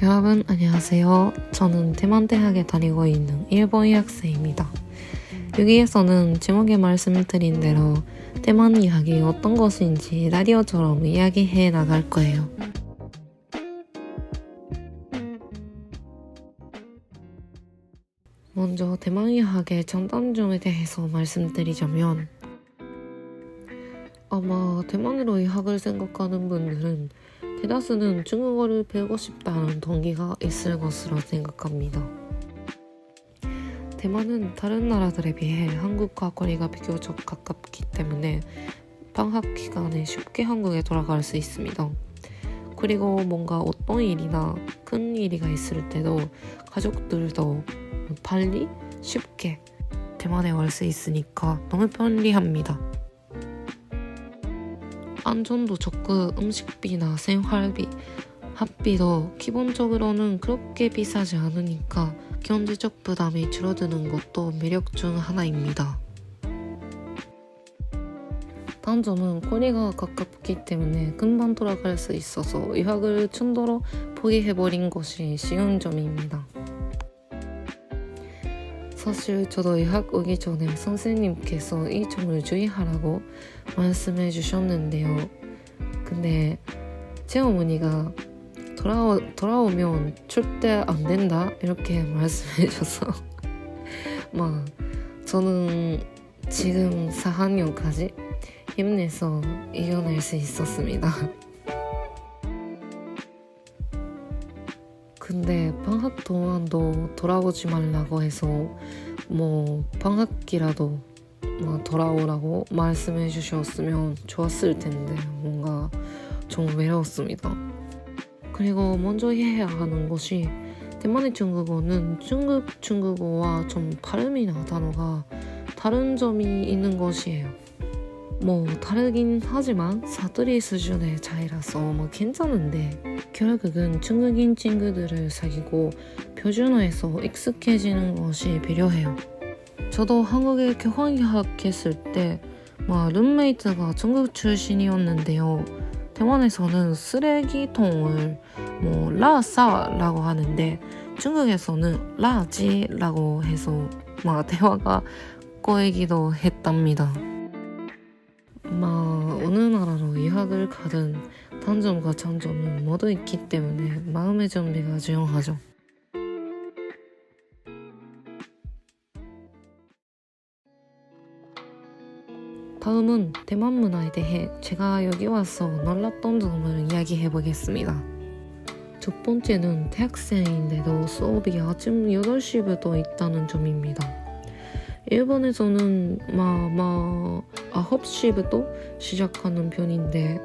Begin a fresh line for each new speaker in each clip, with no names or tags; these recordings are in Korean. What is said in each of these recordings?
여러분 안녕하세요. 저는 대만대학에 다니고 있는 일본 유학생입니다. 여기에서는 제목에 말씀드린 대로 대만 이야기 어떤 것인지 라디오처럼 이야기해 나갈 거예요. 먼저 대만 유학의 장단점에 대해서 말씀드리자면 아마 대만으로 유학을 생각하는 분들은 대다수는 중국어를 배우고 싶다는 동기가 있을 것으로 생각합니다. 대만은 다른 나라들에 비해 한국과 거리가 비교적 가깝기 때문에 방학 기간에 쉽게 한국에 돌아갈 수 있습니다. 그리고 뭔가 어떤 일이나 큰 일이가 있을 때도 가족들도 빨리 쉽게 대만에 올 수 있으니까 너무 편리합니다. 안전도 좋고 음식비나 생활비, 학비도 기본적으로는 그렇게 비싸지 않으니까 경제적 부담이 줄어드는 것도 매력 중 하나입니다. 단점은 거리가 가깝기 때문에 금방 돌아갈 수 있어서 유학을 충동으로 포기해버린 것이 쉬운 점입니다. 사실 저도 유학 오기 전에 선생님께서 이 점을 주의하라고 말씀해 주셨는데요. 근데 제 어머니가 돌아오면 절대 안 된다 이렇게 말씀해 줘서 저는 지금 4학년까지 힘내서 이겨낼 수 있었습니다. 근데 방학 동안도 돌아오지 말라고 해서 방학기라도 돌아오라고 말씀해 주셨으면 좋았을 텐데 뭔가 좀 외로웠습니다. 그리고 먼저 이해해야 하는 것이 대만의 중국어는 중국어와 좀 발음이나 단어가 다른 점이 있는 것이에요. 다르긴 하지만 사투리 수준의 차이라서 괜찮은데 결국은 중국인 친구들을 사귀고 표준어에서 익숙해지는 것이 필요해요. 저도 한국에 교환 유학했을 때 룸메이트가 중국 출신이었는데요. 대만에서는 쓰레기통을 라싸라고 하는데 중국에서는 라지라고 해서 대화가 꼬이기도 했답니다. 어느 나라로 유학을 가든 단점과 장점은 모두 있기 때문에 마음의 준비가 중요하죠. 다음은 대만 문화에 대해 제가 여기 와서 놀랐던 점을 이야기해 보겠습니다. 첫 번째는 대학생인데도 수업이 아침 8시부터 있다는 점입니다. 일본에서는 9시부터 시작하는 편인데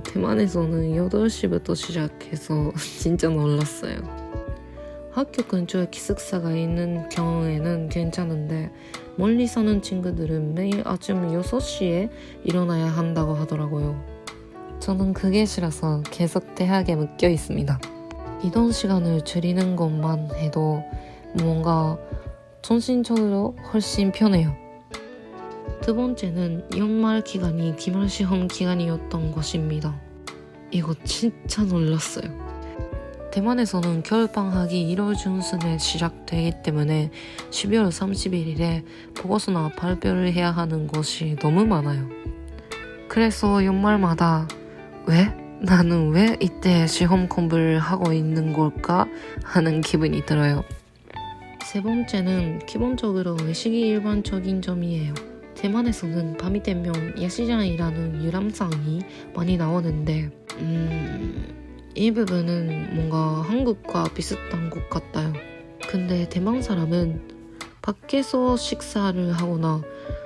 대만에서는 8시부터 시작해서 진짜 놀랐어요. 학교 근처에 기숙사가 있는 경우에는 괜찮은데 멀리 사는 친구들은 매일 아침 6시에 일어나야 한다고 하더라고요. 저는 그게 싫어서 계속 대학에 묶여 있습니다. 이동 시간을 줄이는 것만 해도 뭔가 정신적으로 훨씬 편해요. 두 번째는 연말 기간이 기말 시험 기간이었던 것입니다. 이거 진짜 놀랐어요. 대만에서는 겨울방학이 1월 중순에 시작되기 때문에 12월 31일에 보고서나 발표를 해야 하는 것이 너무 많아요. 그래서 연말마다 나는 왜 이때 시험 공부를 하고 있는 걸까 하는 기분이 들어요. 세 번째는 기본적으로 외식이 일반적인 점이에요. 대만에서는 밤이 되면 야시장이라는 유람상이 많이 나오는데 이 부분은 뭔가 한국과 비슷한 것 같아요. 근데 대만 사람은 밖에서 식사를 하거나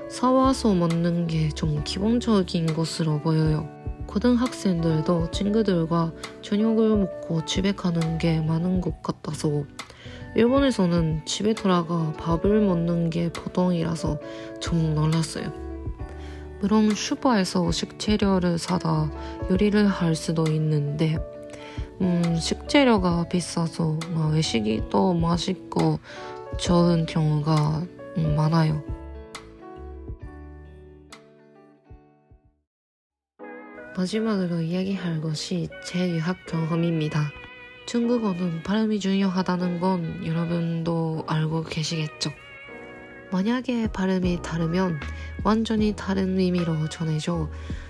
사와서 먹는 게 좀 기본적인 것으로 보여요. 고등학생들도 친구들과 저녁을 먹고 집에 가는 게 많은 것 같아서 일본에서는 집에 돌아가 밥을 먹는 게 보통이라서 좀 놀랐어요. 물론 슈퍼에서 식재료를 사다 요리를 할 수도 있는데 식재료가 비싸서 외식이 또 맛있고 좋은 경우가 많아요. 마지막으로 이야기할 것이 제 유학 경험입니다. 중국어는 발음이 중요하다는 건 여러분도 알고 계시겠죠? 만약에 발음이 다르면 완전히 다른 의미로 전해져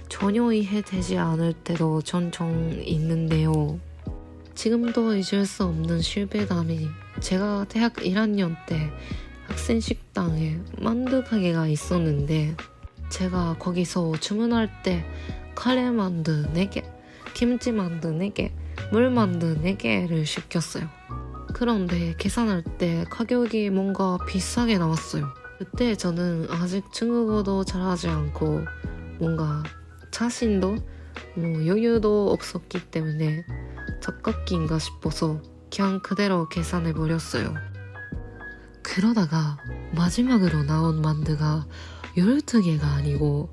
전혀 이해되지 않을 때도 종종 있는데요. 지금도 잊을 수 없는 실패담이 제가 대학 1학년 때 학생 식당에 만두 가게가 있었는데 제가 거기서 주문할 때 카레 만두 4개, 김치 만두 4개, 물 만두 4개를 시켰어요. 그런데 계산할 때 가격이 뭔가 비싸게 나왔어요. 그때 저는 아직 중국어도 잘하지 않고 뭔가 자신도 여유도 없었기 때문에 착각기인가 싶어서 그냥 그대로 계산해버렸어요. 그러다가 마지막으로 나온 만두가 12개가 아니고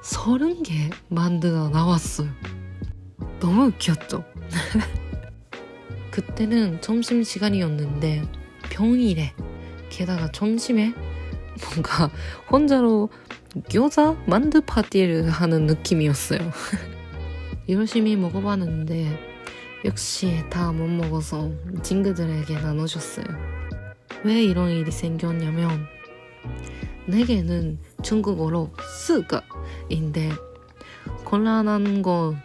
30개 만두가 나왔어요. 너무 웃겼죠? 그때는 점심시간이었는데 평일에 게다가 점심에 뭔가 혼자로 gyoza 만두 파티를 하는 느낌이었어요. 열심히 먹어봤는데 역시 다 못 먹어서 친구들에게 나눠줬어요. 왜 이런 일이 생겼냐면 4개는 중국어로 4个인데 곤란한 건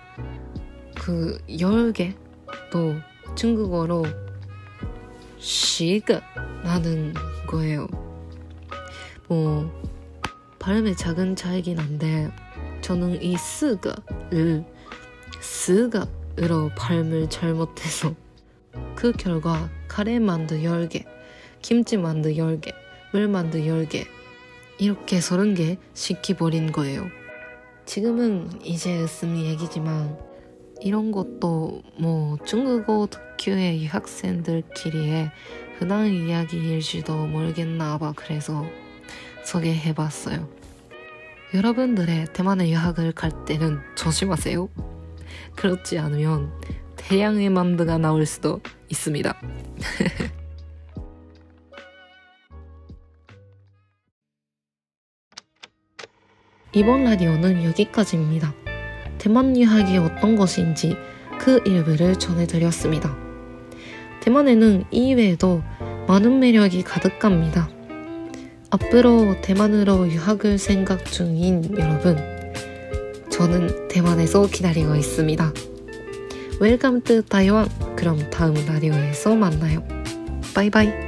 그 10개도 중국어로 10个라는 거예요. 발음의 작은 차이긴 한데 저는 이 4个를 4个으로 발음을 잘못해서 그 결과 카레 만두 10개, 김치 만두 10개, 물 만두 10개 이렇게 30개 시켜버린 거예요. 지금은 이제 으쓱 얘기지만 이런 것도 중국어 특유의 유학생들끼리의 흔한 이야기일지도 모르겠나 봐. 그래서 소개해봤어요. 여러분들의 대만에 유학을 갈 때는 조심하세요. 그렇지 않으면 대량의 만두가 나올 수도 있습니다. 이번 라디오는 여기까지입니다. 대만 유학이 어떤 것인지 그 일부를 전해드렸습니다. 대만에는 이외에도 많은 매력이 가득합니다. 앞으로 대만으로 유학을 생각 중인 여러분, 저는 대만에서 기다리고 있습니다. 웰컴 투 타이완. 그럼 다음 라디오에서 만나요. 바이바이.